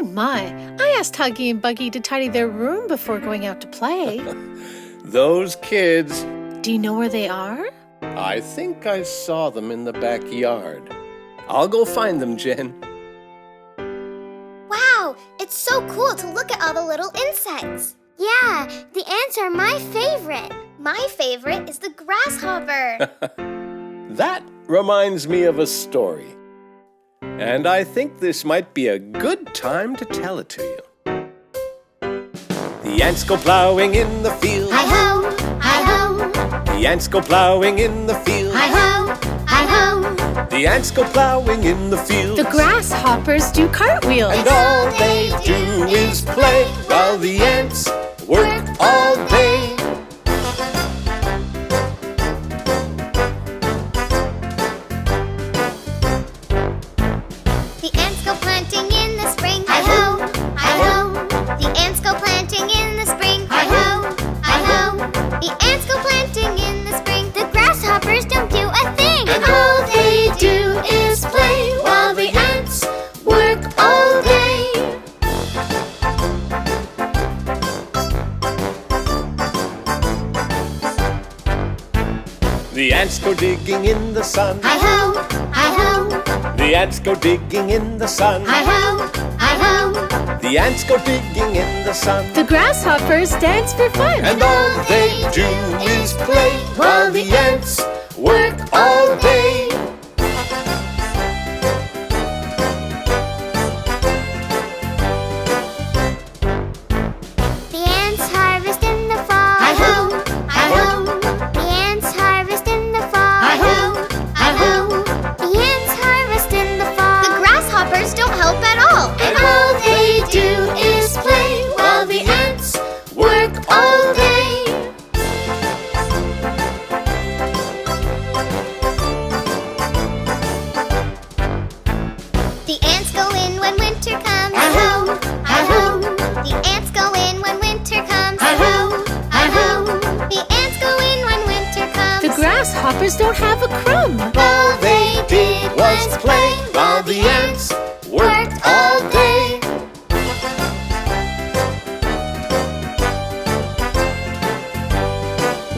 Oh my, I asked Huggy and Buggy to tidy their room before going out to play. Those kids. Do you know where they are? I think I saw them in the backyard. I'll go find them, Jen. Wow, it's so cool to look at all the little insects. Yeah, the ants are my favorite. My favorite is the grasshopper. That reminds me of a story. And I think this might be a good time to tell it to you. The ants go plowing in the field. Hi-ho, hi-ho. The ants go plowing in the field. Hi-ho, hi-ho. The ants go plowing in the field. The grasshoppers do cartwheels. And all they do is play while the ants work all day. The ants go planting in the spring. Hi-ho, hi-ho. The ants go planting in the spring. Hi-ho, hi-ho. The ants go planting in the spring. The grasshoppers don't do a thing. And all they do is play while the ants work all day. The ants go digging in the sun. Hi-ho, hi-ho. The ants go digging in the sun. Hi-ho, hi-ho. The ants go digging in the sun. The grasshoppers dance for fun. And all they do is play while the ants work all day. The ants harvest in the fall. Hi-ho, hi-ho. The ants harvest in the fall. Hi-ho, hi-ho. The ants harvest in the fall. The grasshoppers don't help at all. And all they do is play while the ants work all day. The ants go in when winter comes. Hi-ho, hi-ho. The ants go in when winter comes. Hi-ho, hi-ho. The ants go in when winter comes. The grasshoppers don't have a crumb. All they did was play while the ants worked all day.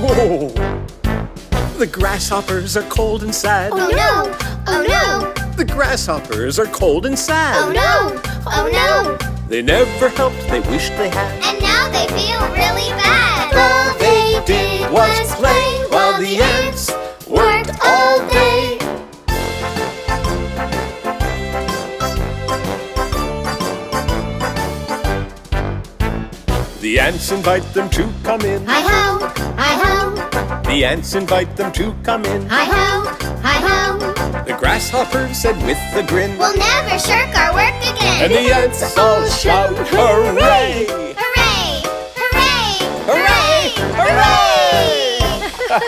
Whoa! The grasshoppers are cold and sad. Oh no, oh no, The grasshoppers are cold and sad. oh no, oh no. They never helped, they wished they had. And now they feel really bad. All they did was play while the ants worked all day. The ants invite them to come in. Hi-ho, hi-ho, The ants invite them to come in. hi-ho, hi-ho. The grasshoppers said with a grin. We'll never shirk our work again. And the ants all shout, hooray! Hooray! Hooray! Hooray! Hooray!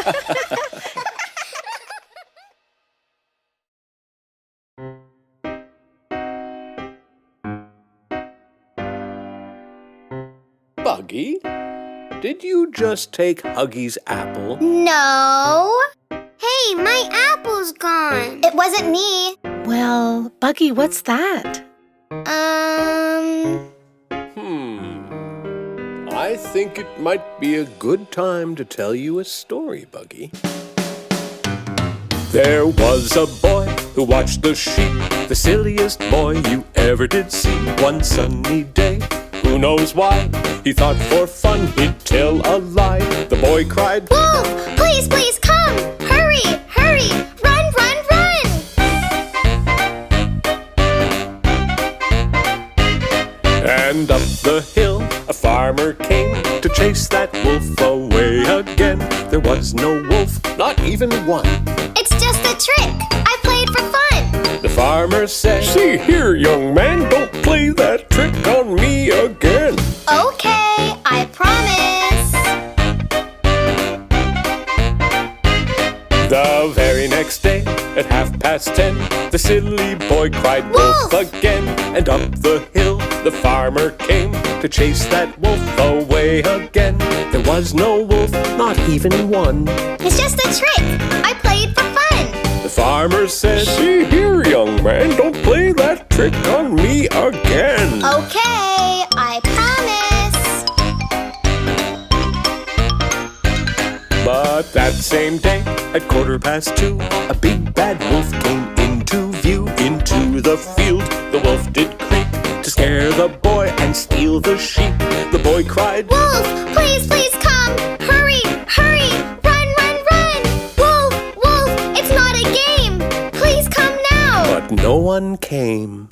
Buggy, did you just take Huggy's apple? No. Hey, my apple's gone. It wasn't me. Well, Buggy, what's that? I think it might be a good time to tell you a story, Buggy. There was a boy who watched the sheep, the silliest boy you ever did see. One sunny day, who knows why, he thought for fun he'd tell a lie. The boy cried, Wolf, please, please come. Hurry, hurry. Run, run, run. and up the hill a farmer came to chase that wolf away again. There was no wolf, not even one. It's just a trick. I played for fun. The farmer said, "See here, young man, don't play that trick on me again." Okay, I promise. The very next day, at 10:30, the silly boy cried wolf again. And up the hill the farmer came to chase that wolf away again. There was no wolf, not even one. It's just a trick. I played for fun. The farmer said, "See here, young man, don't play that trick on me again." 2:30, a big bad wolf came into view. Into the field the wolf did creep to scare the boy and steal the sheep. The boy cried, "Wolf, please, please come! Hurry, hurry! Run, run, run! Wolf, wolf, it's not a game! Please come now!" but no one came.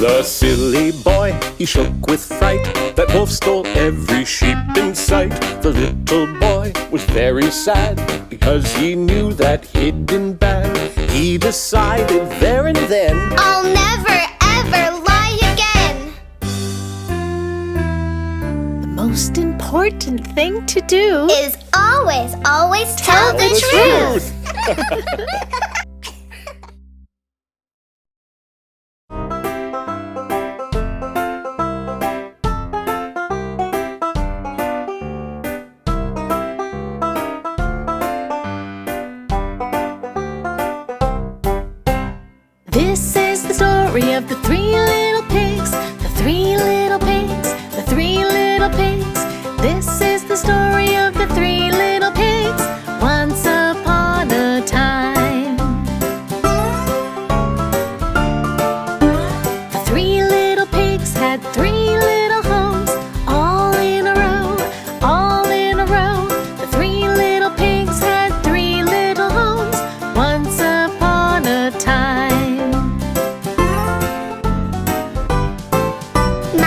The silly boy, he shook with fright. That wolf stole every sheep in sight. The little boy was very sad because he knew that he'd been bad. He decided there and then, "I'll never, ever lie again!" The most important thing to do Is always, always tell the truth! This is the story of the three little pigs, the three little pigs, the three little pigs. This is the story of the three little pigs, once upon a time. The three little pigs had three little homes, all in a row, all in a row. The three little pigs had three little homes, once upon a time.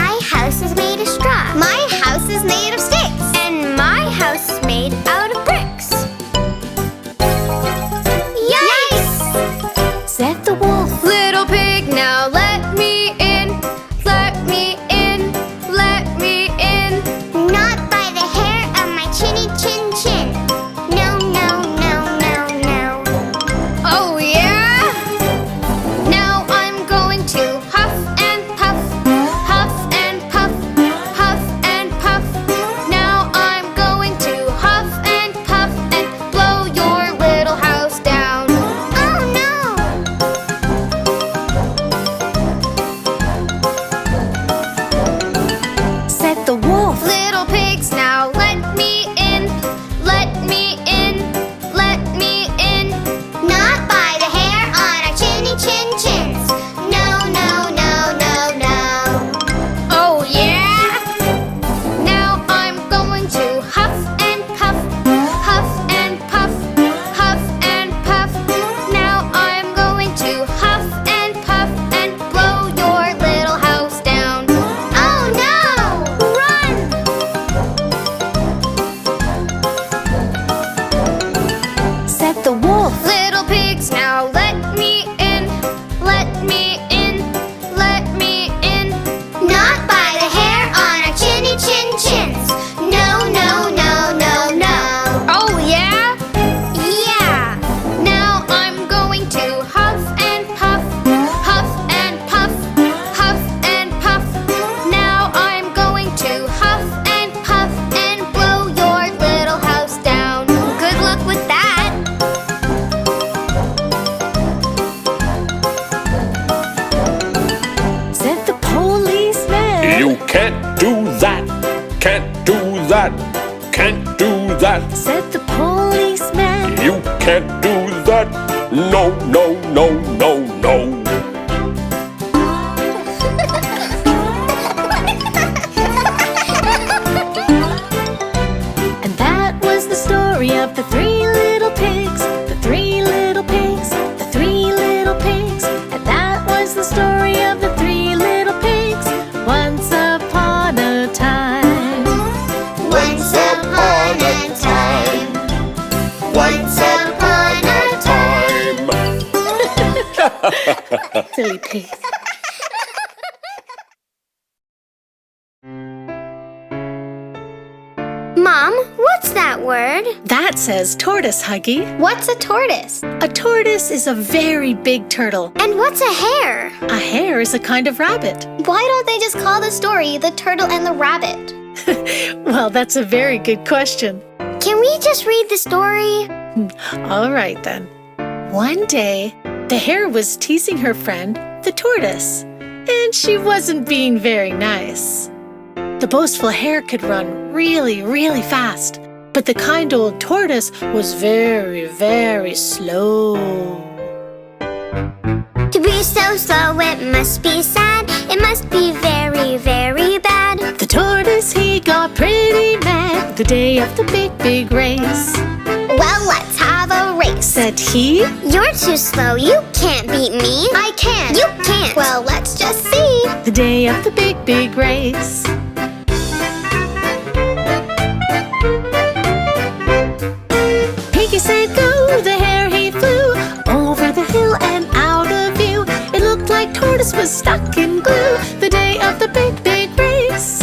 My house is made of straw. My house is made of sticks. And my house is made out of bricks. Yikes! Said the wolf. Little pig, now let me in. Let me in. Let me in. Not by the hair of my chinny chin chin. No, no, no, no, no. Oh yeah? Now I'm going to huff and puff. Huff and puff. Huff and puff. Now I'm going to huff and puff and blow your little house down. Oh no! Said the wolf. Little pigs, now let me in. Let me in. Let me in. Not by the hair on our chinny chin chins. No, no, no, no, no. Oh yeah? Now I'm going to huff and puff. Huff and puff. Huff and puff. Now I'm going to huff and puff and blow your little house down. Oh no! Run! Said the wolf. Little pigs, now let me in. Let me in. Let me in. Not by the hair on our chinny chin chins. No, no, no, no, no. Oh yeah? Yeah. Now I'm going to huff and puff. Huff and puff. Huff and puff. Now I'm going to huff and puff and blow your little house down. Good luck with that. Said the policeman. "You can't do that, can't do that, can't do that. Said the policeman. You can't do that, no, no, no, no, no." And that was the story of the three little pigs, the three little pigs, the three little pigs. And that was the story of the three little pigs, once upon a time. Once upon a time. Once upon a Time. Silly pigs. Mom, what's that word? That says tortoise, Huggy. What's a tortoise? A tortoise is a very big turtle. And what's a hare? A hare is a kind of rabbit. Why don't they just call the story The Turtle and the Rabbit? Well, that's a very good question. Can we just read the story? All right, then. One day, the hare was teasing her friend, the tortoise, and she wasn't being very nice. The boastful hare could run really, really fast, but the kind old tortoise was very, very slow. To be so slow, it must be sad. It must be very, very bad. The tortoise, he got pretty mad the day of the big, big race. Well, let's have a race, Said he. You're too slow, you can't beat me. I can. You can't. Well, let's just see. The day of the big, big race. Pinky said go, the hare he flew over the hill and out of view. It looked like tortoise was stuck in glue the day of the big, big race.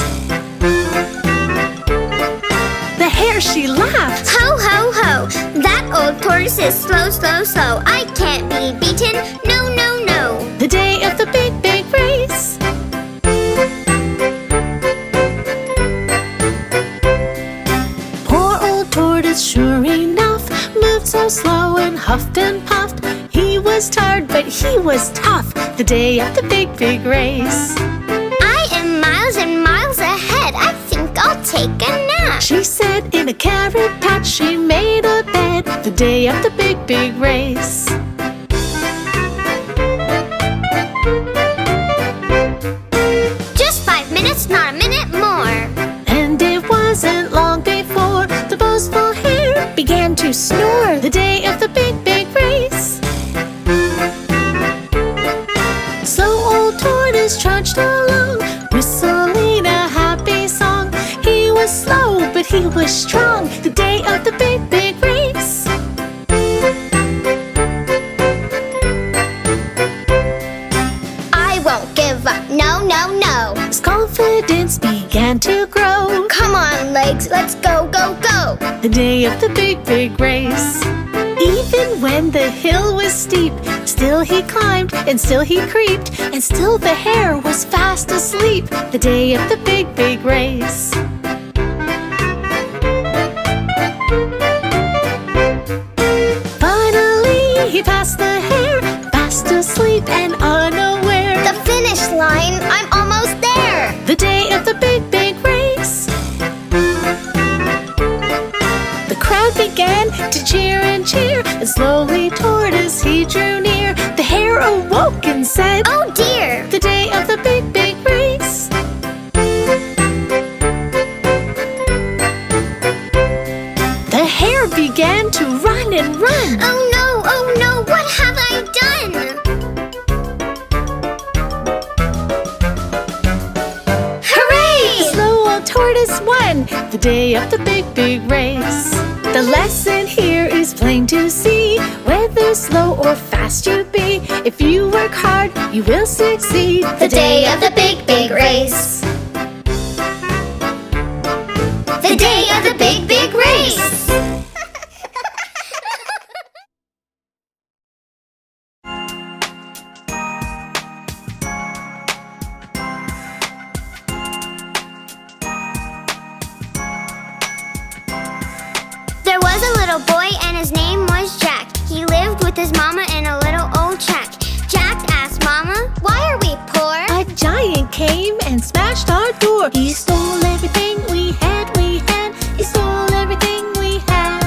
The hare, she laughed. Ho, ho, ho. That old tortoise is slow, slow, slow. I can't be beaten. No, no, no. The day of the big, big race. Poor old tortoise, sure enough, moved so slow and huffed and puffed. He was tired, but he was tough the day of the big, big race. I am miles and miles ahead. I think I'll take a nap. She said in a carrot patch she made a bed the day of the big, big race. Just 5 minutes, not a minute more. And it wasn't long before the boastful hare began to snore the day of the big, big race. So old tortoise trudged along, whistling a happy song. He was slow, but he was strong the day of the big, big race. I won't give up. No, no, no. His confidence began to grow Come on, legs. Let's go, go, go. the day of the big, big race. Even when the hill was steep, still he climbed and still he creeped, and still the hare was fast asleep the day of the big, big race. Finally he passed the hare, fast asleep and unaware. The finish line. I'm almost there. The day of the big, big race. The crowd began to cheer and cheer, and slowly tortoise he drew near. The hare awoke and said, Oh dear. the day of the big, big race. The hare began to run and run. Oh no, what have I done? Hooray! The slow old tortoise won the day of the big, big race. The lesson here is plain to see. Whether slow or fast you be, if you work hard, you will succeed. The day of the big, big race. The day of the big, big race. There was a little boy and his name was Jack. He lived with his mama in a little old shack. Jack asked Mama, why are we poor? A giant came and smashed our door. He stole everything we had, we had. He stole everything we had.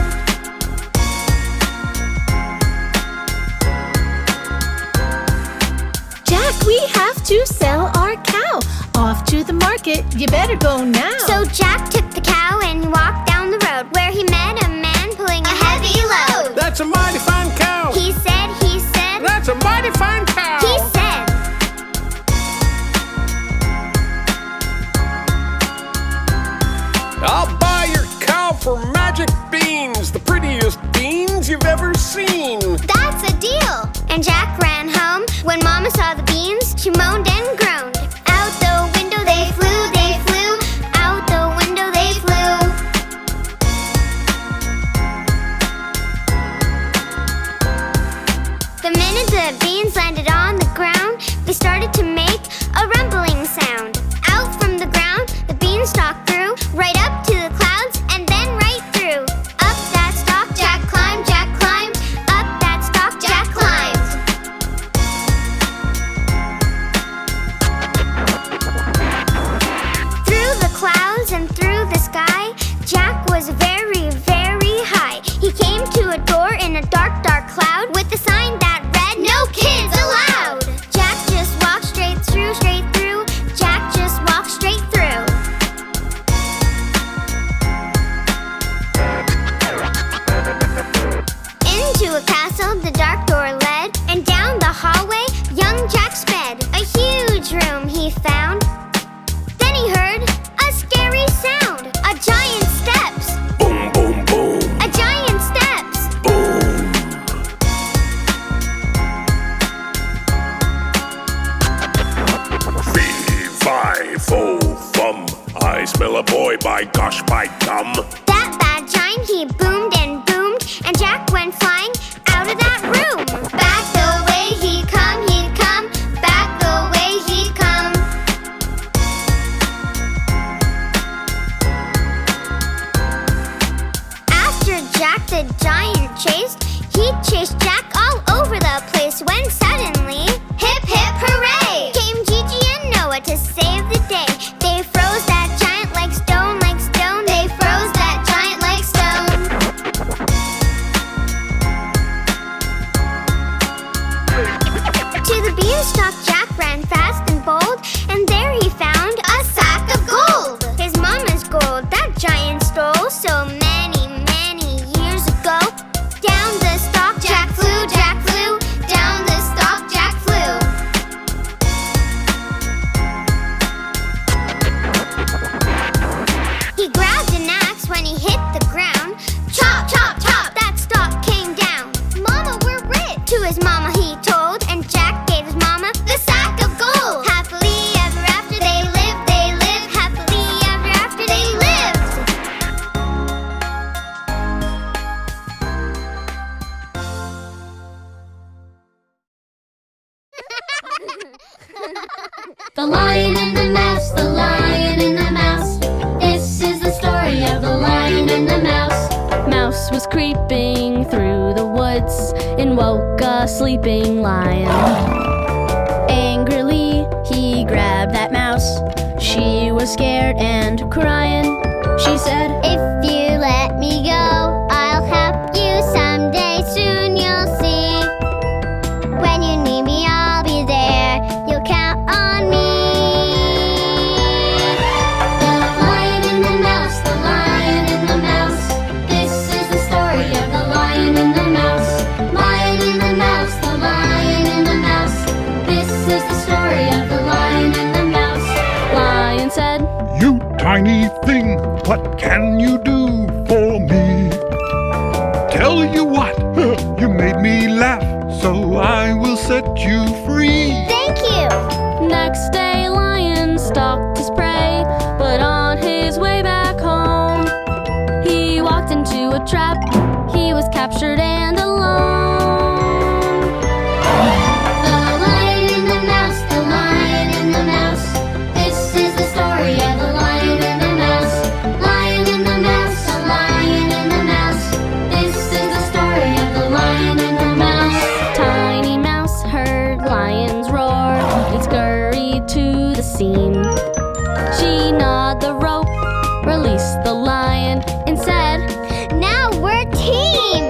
Jack, we have to sell our cow. Off to the market, you better go now. So Jack took the cow and walked down the road where he met a man pulling a heavy load. That's a mighty fine cow. He said, That's a mighty fine cow. he said. I'll buy your cow for magic beans, the prettiest beans you've ever seen. That's a deal. And Jack ran home. When Mama saw the beans, she moaned and groaned. Out the window they flew, they flew. Out the window they flew. The minute the beans landed on the ground, they started to make a rumbling sound. Out from the ground, the beanstalk grew, right up to the clouds and then right through. Up that stalk, Jack climbed, Jack climbed. Up that stalk, Jack climbed. Through the clouds a door in a dark, dark cloud with a sign that read, "No kids allowed." Jack just walked straight through, straight through. Jack just walked straight through. Into a castle the dark door led, and down the hallway young Jack sped. A huge room he found. Then he heard a scary sound. A giant steps. Boom, boom, boom. A giant steps. Boom. Fee, fi, fo, fum. I smell a boy, by gosh, by gum. That bad giant, he boomed and boomed, and Jack went flying out of that room. Back the way he'd come, back the way he'd come. After Jack the giant chased, he chased Jack all over the place when suddenly, hip hip hooray! Came Gigi and Noah to save the day. They froze that giant like stone, like stone. They froze that giant like stone. To the beanstalk Jack ran fast and bold, and there he found a sack of gold. His mama's gold that giant stole so many, many years ago. Down the stalk Jack flew, Jack flew. Down the stalk Jack flew. He grabbed an axe when he hit the ground. Chop, chop, chop, that stalk came down. Mama, we're rich. To his mama he told, and Jack gave his mama the sack of gold. Happily ever after they lived, they lived. Happily ever after they lived. The Lion and the Mouse, the Lion and the Mouse. This is the story of the Lion and the Mouse. Mouse was creeping through the woods and woke a sleeping lion. Angrily, he grabbed that mouse. She was scared and crying. She said, "If you let me go, I'll help you someday. Soon you'll see. When you need me, I'll be there. You'll count on me." The Lion and the Mouse, the Lion and the Mouse. This is the story of the Lion and the Mouse. Lion and the Mouse, the Lion and the Mouse. This is the story of the Lion and the Mouse. Lion said, You tiny thing, what can you do for me? Tell you what, you made me laugh, so I will set you free. Thank you. Next day, Lion stalked his prey, but on his way back home, he walked into a trap. He was captured and alone. The Lion and the Mouse, the Lion and the Mouse. This is the story of the Lion and the Mouse. Lion and the Mouse, the Lion and the Mouse. This is the story of the Lion and the Mouse. Tiny Mouse heard lions roar and scurried to the scene. She gnawed the rope, released the lion, and said, Now we're team.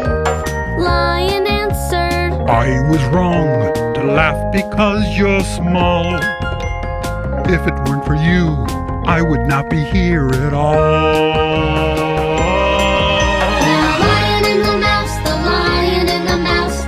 Lion answered, I was wrong to laugh because you're small. If it weren't for you, I would not be here at all. The Lion and the Mouse, the Lion and the Mouse.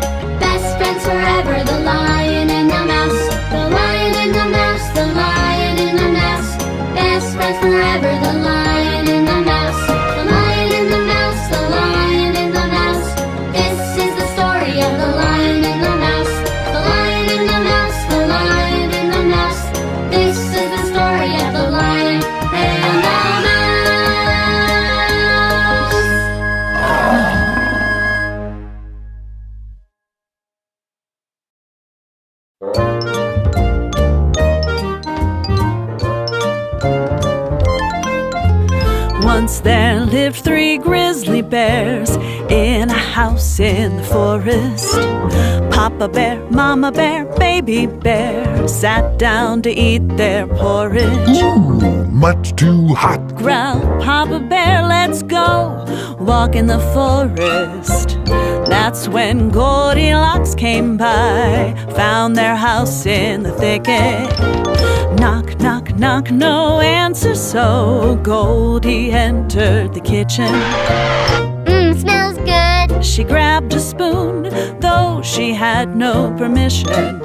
Best friends forever, the Lion and the Mouse. The Lion and the Mouse, the Lion and the Mouse. Best friends forever, the Lion and the Mouse. The Lion and the Mouse, the Lion and the Mouse. This is the story of the Lion and the Mouse. The Lion and the Mouse, the Lion and the Mouse. This is the story of the Lion and the Mouse. Once there lived 3 grizzly bears in a house in the forest. Papa bear, mama bear, baby bear sat down to eat their porridge. Ooh, much too hot. growled, Papa Bear, let's go walk in the forest. That's when Goldilocks came by, found their house in the thicket. Knock, knock, knock, no answer, so Goldie entered the kitchen. Smells good. She grabbed a spoon, though she had no permission.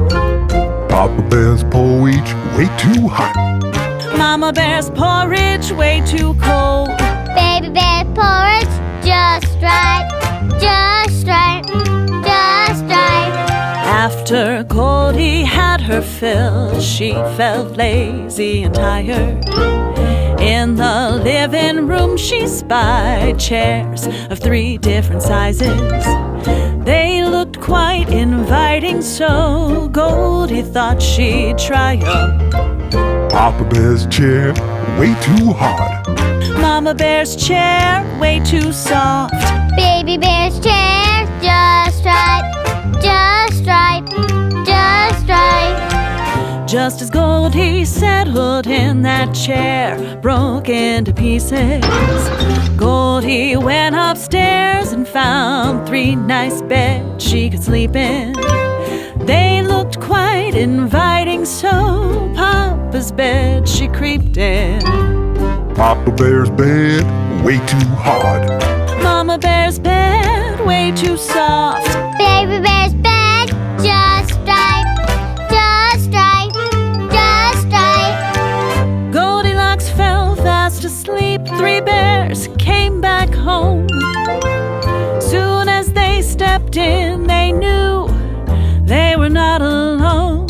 Papa Bear's porridge way too hot. Mama Bear's porridge way too cold. Baby Bear's porridge just right. Just right. Just right. After Goldie had her fill, she felt lazy and tired. In the living room she spied chairs of 3 different sizes. They looked quite inviting, so Goldie thought she'd try 'em. Papa Bear's chair way too hard. Mama Bear's chair way too soft. Baby Bear's chair just right. Just right. Just right. Just as Goldie settled in that chair, broke into pieces, Goldie went upstairs and found 3 nice beds she could sleep in. They looked quite inviting, so Papa's bed she creeped in. Papa Bear's bed way too hard. Mama Bear's bed way too soft. Baby Bear's bed just right. Just right. Just right. Goldilocks fell fast asleep. 3 bears came back home. Soon as they stepped in, they knew they were not alone.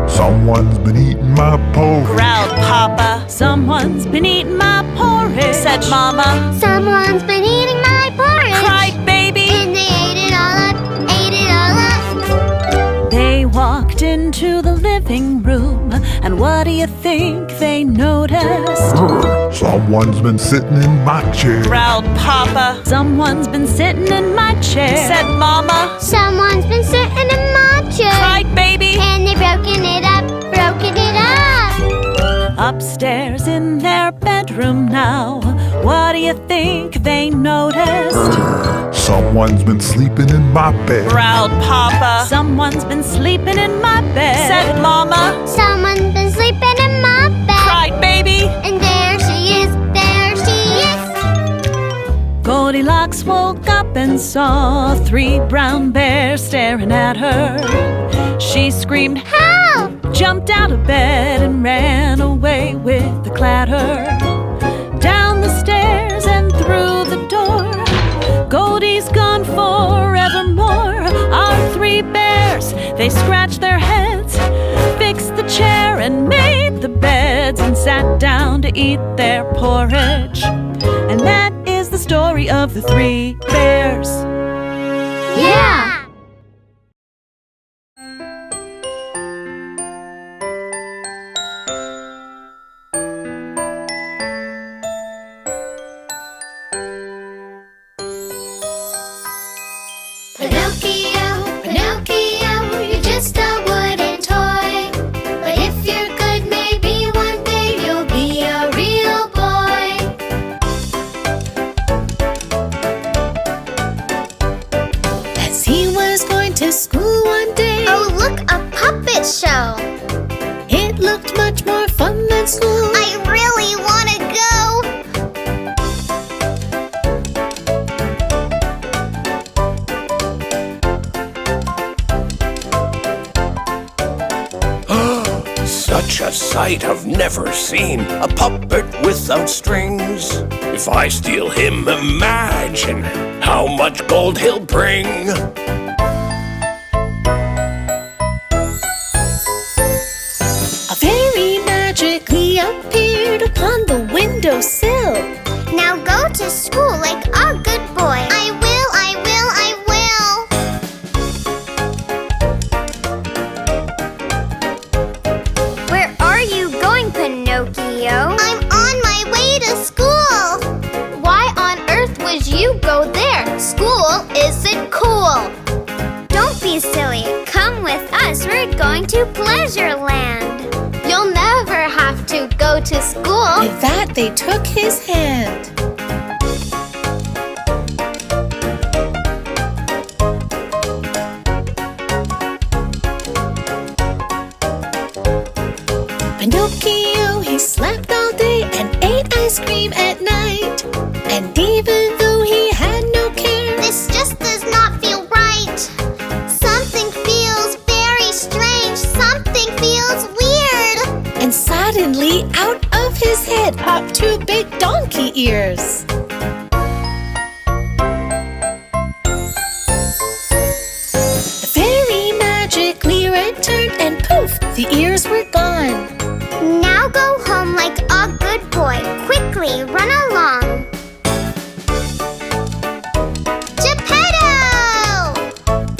Someone's been eating my porridge. Growled Papa. Someone's been eating my porridge, said Mama. Someone's been eating my porridge. Cried Baby. And they ate it all up. Ate it all up. They walked into the living room, and what do you think they noticed? Someone's been sitting in my chair. Growled Papa. Someone's been sitting in my chair, said Mama. Someone's been sitting in my chair. Cried Baby. And they broken it up. Broken it up. Upstairs in their bedroom now, what do you think they noticed? Someone's been sleeping in my bed. Growled Papa. Someone's been sleeping in my bed, said Mama. Someone's been sleeping in my bed. Cried Baby. And there she is. There she is. Goldilocks woke up and saw 3 brown bears staring at her. She screamed, Help! jumped out of bed and ran away with the clatter. Down the stairs and through the door, Goldie's gone forevermore. Our 3 bears, they scratched their heads, fixed the chair and made the beds, and sat down to eat their porridge. And that is the story of the 3 bears. Yeah! Pinocchio, Pinocchio, you're just a wooden toy. But if you're good, maybe one day you'll be a real boy. As he was going to school one day, Oh, look, a puppet show. it looked much more fun than school. I really want to go. Such a sight I've never seen, a puppet without strings. If I steal him, imagine how much gold he'll bring. A fairy magically appeared upon the windowsill. Now go to school like a good boy. I will, I will, I will. Where are you going, Pinocchio? I'm on my way to school. Why on earth would you go there? School isn't cool. Don't be silly. Come with us. We're going to Pleasureland. You'll never have to go to school. With that, they took his hand. Pinocchio, he slept all day and ate ice cream at night. And even though he had no care, This just does not feel right. Something feels very strange. Something feels weird. and suddenly out of his head popped two big donkey ears. The fairy magically returned and poof, the ears were gone. Now go home like a good boy. Quickly run along. Geppetto!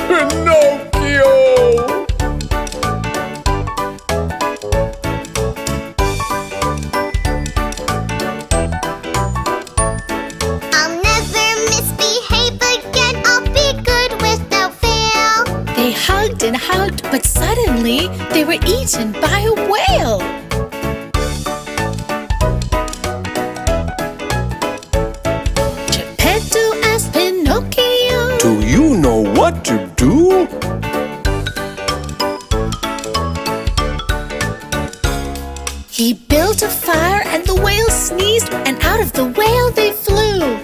Pinocchio! I'll never misbehave again. I'll be good without fail. They hugged and hugged, but suddenly they were eaten by a whale. Geppetto asked Pinocchio, Do you know what to do? He built a fire and the whale sneezed, and out of the whale they flew.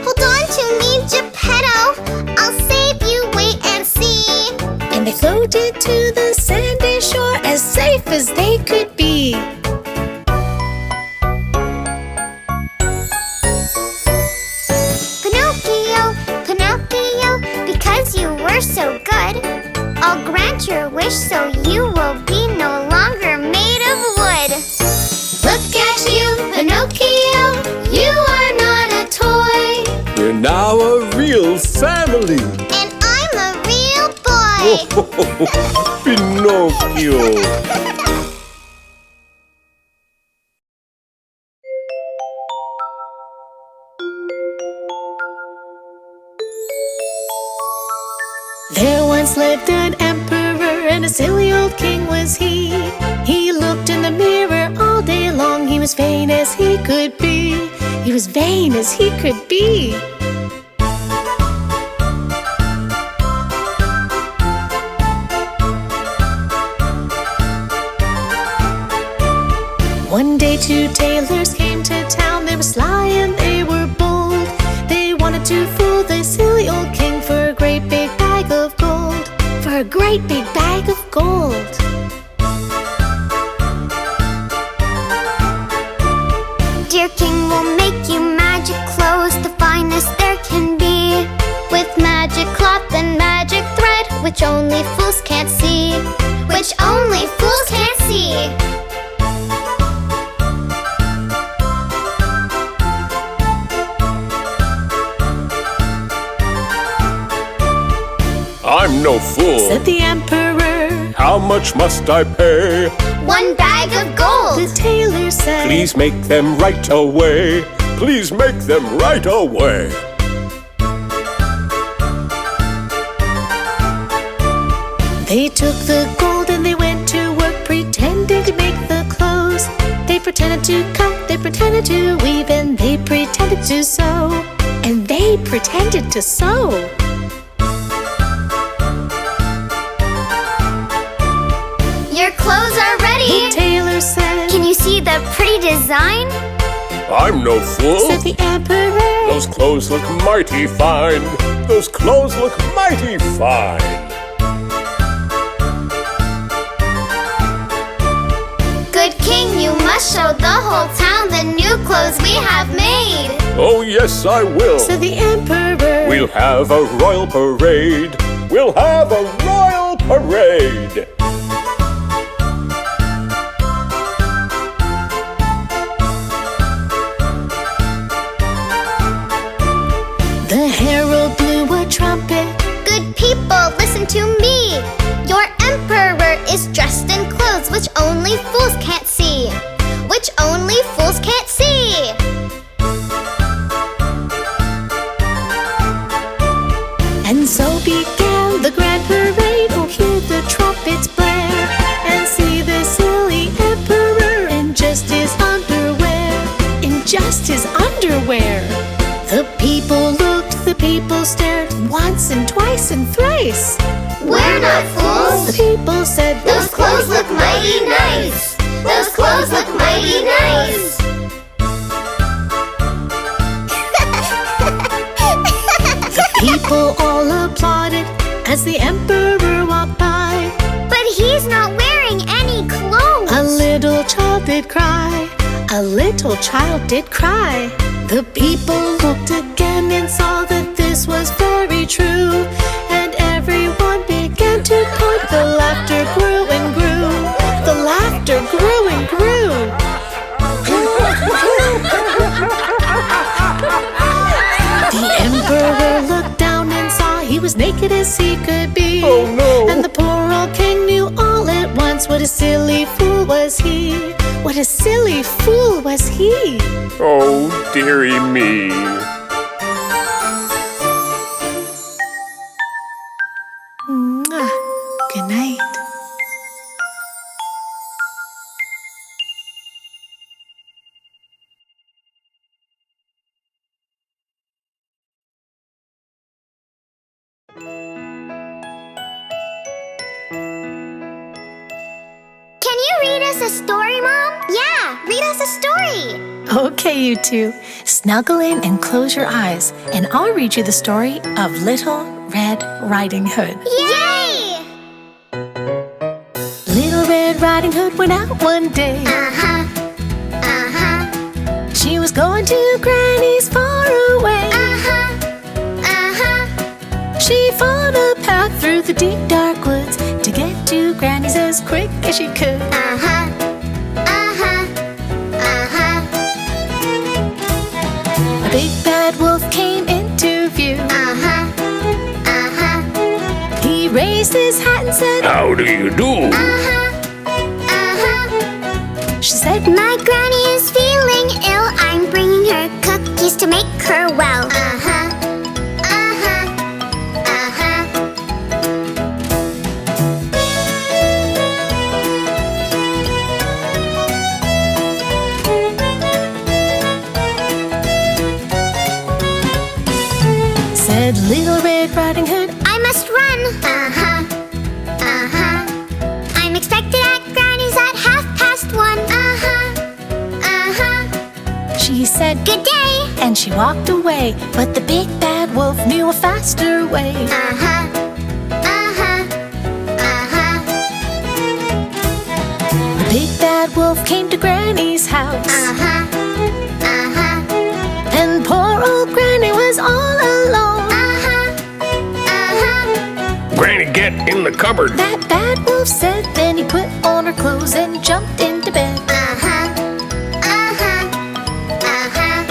Hold on to me, Geppetto. I'll save you, wait and see. And they floated to the sandy shore as safe as they could be. Pinocchio, Pinocchio, because you were so good, I'll grant your wish so you will be no longer made of wood. Look at you, Pinocchio, you are not a toy, We're now a real family. and I'm a real boy. Pinocchio! There once lived an emperor, and a silly old king was he. He looked in the mirror all day long. He was vain as he could be. He was vain as he could be. One day two tailors came to town. They were sly and they were bold. They wanted to fool the silly old king for a great big bag of gold. For a great big bag of gold. Dear king, we'll make you magic clothes, the finest there can be, with magic cloth and magic thread, which only fools can't see, which only fools can't see. I'm no fool. Said the emperor. How much must I pay? 1 bag of The gold. tailor said. Please make them right away. Please make them right away. They took the gold and they went to work, pretending to make the clothes. They pretended to cut, they pretended to weave, and they pretended to sew. And they pretended to sew. Your clothes are The ready. tailor said. Can you see the pretty design? I'm no fool. Said the emperor. Those clothes look mighty fine. Those clothes look mighty fine. Good king, you must show the whole town the new clothes we have made. Oh, yes, I will. Said the emperor. We'll have a royal parade. We'll have a royal parade. The herald blew a trumpet. Good people, listen to me. Your emperor is dressed in clothes which only fools can't see. Which only fools can't see. people stared once and twice and thrice. We're not fools. The people said, Those clothes look mighty nice. Those clothes look mighty nice. People all applauded as the emperor walked by. But he's not wearing any clothes. A little child did cry. A little child did cry. The people looked again and saw that this was very true. And everyone began to point. The laughter grew and grew. The laughter grew and grew. The emperor looked down and saw he was naked as he could be. Oh no! And the poor old king knew all at once what a silly fool was he. What a silly fool was he. Oh, dearie me. Mwah. Good night. Can you read us a story, Mom? Yeah, read us a story. Okay, you two. Snuggle in and close your eyes, and I'll read you the story of Little Red Riding Hood. Yay! Little Red Riding Hood went out one day. Uh-huh. Uh-huh. She was going to Granny's far away. Uh-huh. Uh-huh. She followed a path through the deep dark woods to get to Granny's as quick as she could. Uh-huh. Uh-huh. Uh-huh. A big bad wolf came into view. Uh-huh. Uh-huh. He raised his hat and said, How do you do? Uh-huh. Uh-huh. She said, My granny is feeling ill. I'm bringing her cookies to make her well. Uh-huh. Uh-huh. Uh-huh. said Little Red Riding Hood, I must run. Uh-huh. Uh-huh. I'm expected at Granny's at 1:30. Uh-huh. Uh-huh. she said, Good day. and she walked away. But the big bad wolf knew a faster way. Uh-huh. Uh-huh. Uh-huh. The big bad wolf came to Granny's house. Uh-huh. Uh-huh. And poor old Granny was all alone. Uh-huh. Uh-huh. Granny, get in the cupboard. That bad wolf said, then he put on her clothes and jumped into bed. Uh-huh. Uh-huh. Uh-huh.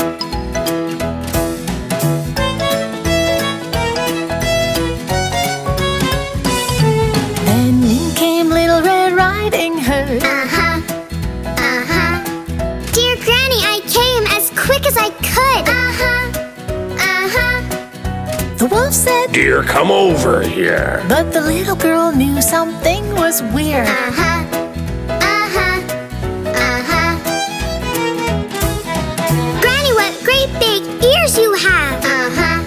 Then in came Little Red Riding Hood. Uh-huh. Uh-huh. Dear Granny, I came as quick as I could. Uh-huh. Uh-huh. The wolf said, Dear, come over here. but the little girl knew something was weird. Uh-huh. Uh-huh. Uh-huh. Granny, what great big ears you have. Uh-huh.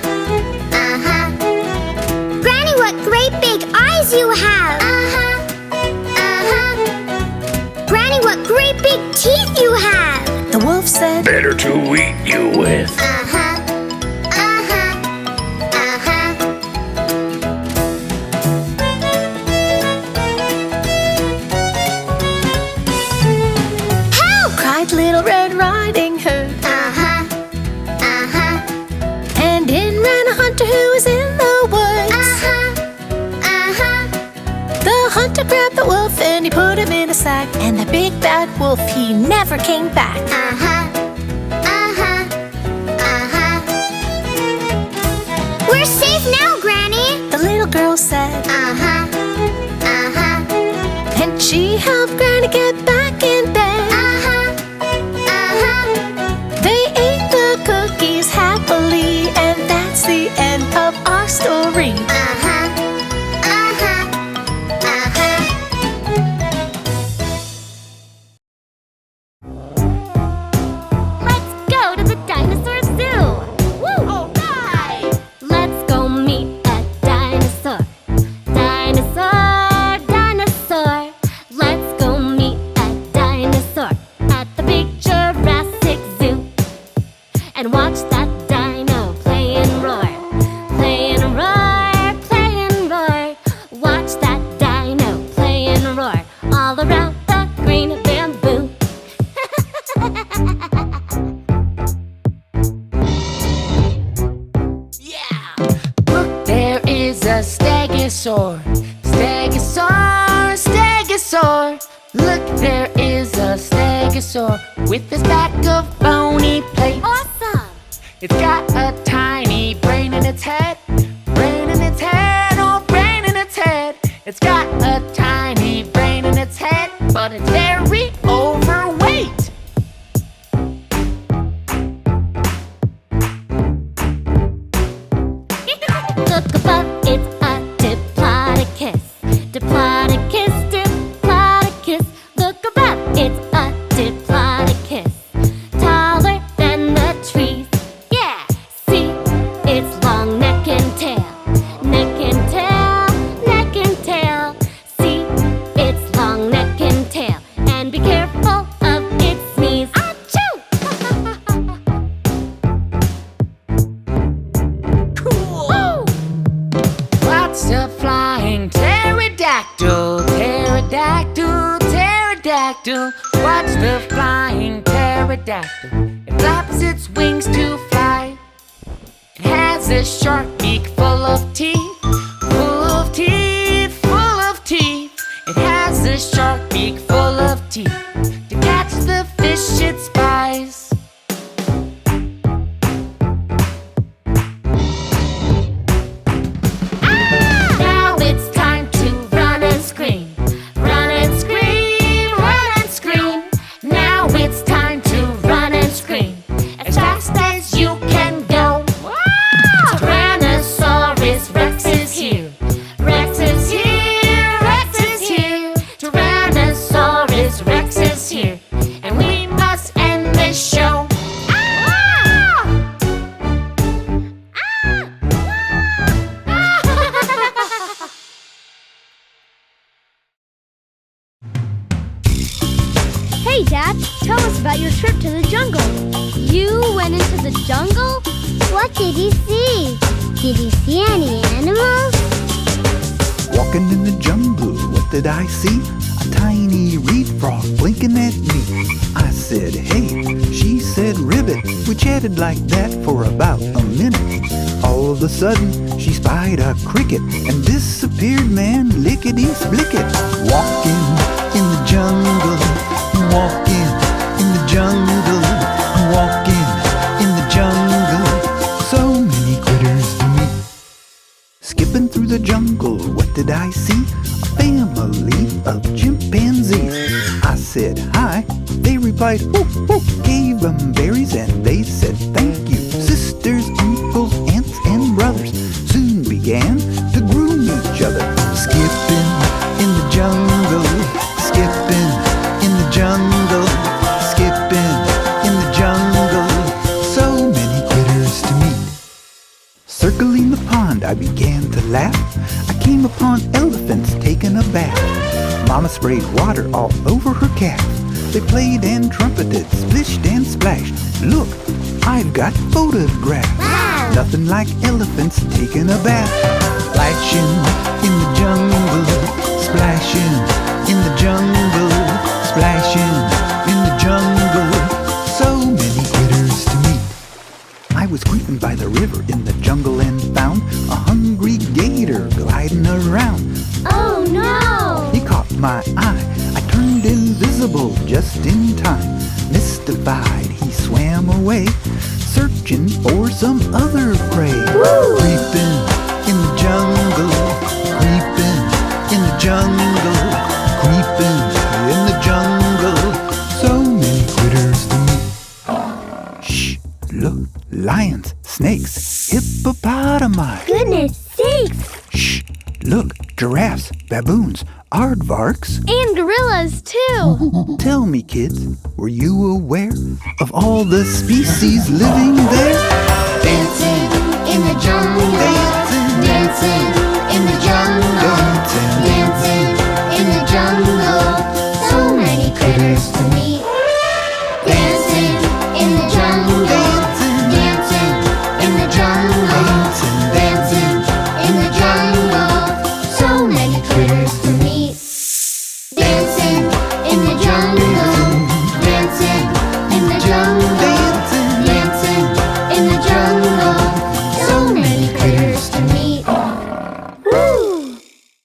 Uh-huh. Granny, what great big eyes you have. Uh-huh. Uh-huh. Granny, what great big teeth you have. The wolf said, Better to eat you with. Uh-huh. Uh-huh. Uh-huh. Help! cried Little Red Riding Hood. Uh-huh. Uh-huh. And in ran a hunter who was in the woods. Uh-huh. Uh-huh. The hunter grabbed the wolf and he put him in a sack. And the big bad wolf, he never came back. Uh-huh. Uh-huh. Uh-huh. We're safe now, Granny. The little girl said, Uh-huh. Uh-huh. and she helped Granny get back in bed. Uh-huh. Uh-huh. They ate the cookies happily, and that's the end of our story. Uh-huh. Uh-huh. Uh-huh. Let's go to the dinosaur zoo. Woo! All right. Let's go all around the green bamboo. Look, there is a stegosaur. Stegosaur, stegosaur. Look, there is a stegosaur with a stack of bony plates. Awesome! It's got a tiny brain in its head. Brain in its head, oh, brain in its head. It's got a tiny brain in its head, but it's very overweight. Look above, it's a diplodocus. Diplodocus, diplodocus. Look above, it's a diplodocus. Taller than the trees. Yeah! See, its long neck and tail. Neck and tail, neck and tail. See, its long neck and tail. And be careful of its sneeze. Achoo! Cool! Lots of flying pterodactyl. Pterodactyl, pterodactyl. Watch the flying pterodactyl. It flaps its wings to fly. It has a sharp beak full of teeth. Full of teeth, full of teeth. It has a sharp beak full of teeth to catch the fish it spies. Now it's time to run and scream. Run and scream, run and scream. Now it's time to run and scream. As fast as you can go. Tyrannosaurus Rex is here. Rex is here, Rex is here. Tyrannosaurus Rex is here. And we must end this show. Hey, Dad, tell us about your trip to the jungle. You went into the jungle? What did you see? Did you see any animals? Walking in the jungle, what did I see? A tiny reed frog blinking at me. I said, hey, she said, ribbit. We chatted like that for about a minute. All of a sudden, she spied a cricket and disappeared, man, lickety-splicket. Walking in the jungle, walking in the jungle, walking in the jungle. So many critters to meet. Skipping through the jungle, what did I see? A family of chimpanzees. I said hi, they replied whoop whoop. Gave them berries and they said thank you. Sisters, uncles, aunts and brothers soon began to groom each other. Skipping in the jungle, skipping in the jungle, skipping in the jungle. So many critters to meet. Circling the pond, I began to laugh. I came upon elephants taking a bath. Mama sprayed water all over her calf. They played and trumpeted, splished and splashed. Look, I've got photographs. Wow! Nothing like elephants taking a bath. Splashing in the jungle, splashing in the jungle, splashing in the jungle. So many critters to meet. I was creeping by the river in the jungle and found a hungry gator gliding around. Oh no! He caught my eye. I turned invisible just in time. Mystified, he swam away, searching for some other prey. Creeping in the jungle, creeping in the jungle, creeping in the jungle. So many critters to meet. Shh! Look, lions, snakes, hippopotami. Goodness sakes! Shh! Look, giraffes, baboons, aardvarks. And gorillas too! Tell me, kids, were you aware of all the species living there? Dancing in the jungle, Dancing, dancing in the jungle, dancing,